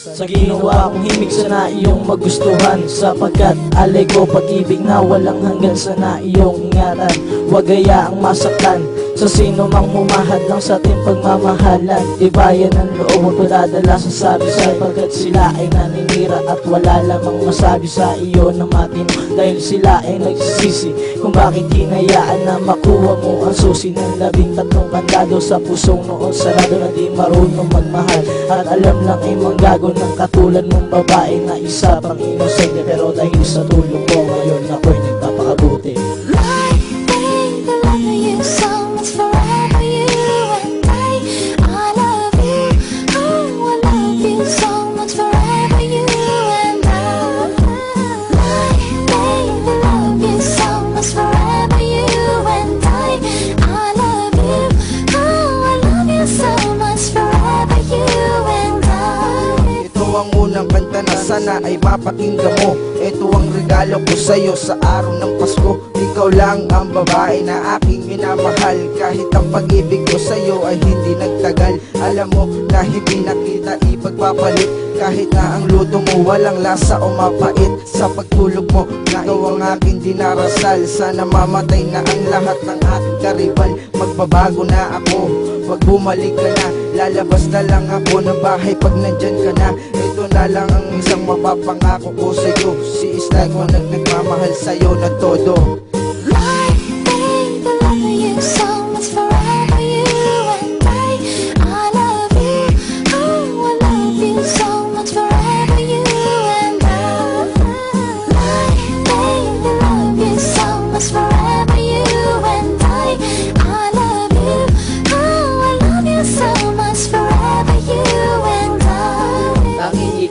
Sa ginawa kong himig sana iyong magustuhan, sapagkat alay ko pag-ibig na walang hanggan. Sana iyong ingatan, wag hayaang masaktan sa sino mang humahad lang sa ating pagmamahalan. Tibayan ng loob at padadala sa sabi-sabi, pagkat sila ay naninira at wala lamang masabi sa iyo na matino. Dahil sila ay nagsisisi kung bakit hinayaan na makuha mo ang susi ng 13 kandado sa pusong noon sarado na di marunong magmahal. At alam lang ay manggago ng katulad mong babae na isa pang inosente, pero dahil sa tulong ko ngayon ako'y nagpapakabuti. Ang unang kanta na sana ay mapakinggan mo. Ito ang regalo ko sa'yo sa araw ng Pasko. Ikaw lang ang babae na aking minamahal. Kahit ang pag-ibig ko sa'yo ay hindi nagtagal. Alam mo na hindi na kita ipagpapalit. Kahit na ang luto mo walang lasa o mapait. Sa pagtulog mo na ikaw ang aking dinarasal. Sana mamatay na ang lahat ng aking karibal. Magbabago na ako, wag bumalik ka na. Lalabas na lang ako ng bahay pag nandyan ka na. Ito na lang ang isang mapapangako ko sa'yo. Si Isla ko nagmamahal sa'yo na todo.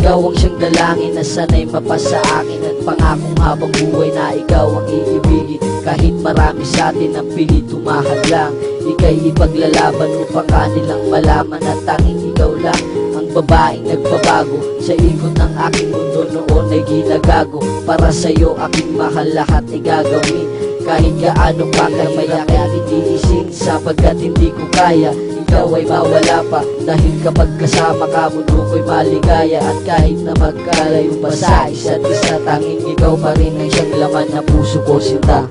Ikaw ang siyang dalangin na sana'y mapasa akin, at pangakong habang buhay na ikaw ang iibigin. Kahit marami sa atin ang pilit tumahadlang, ika'y ipaglalaban upang kanilang malaman at tanging ikaw lang ang babaeng nagbabago. Sa ikot ng aking mundo noon ay ginagago. Para sa'yo aking mahal lahat ay gagawin. Kahit gaano pa kamaya kaya titiisin, sapagkat hindi ko kaya ikaw ay mawala pa. Dahil kapag kasama ka mundo ko'y maligaya. At kahit na magkalayo pa sa isa't isa, tanging ikaw pa rin ang siyang laman na puso ko sinta.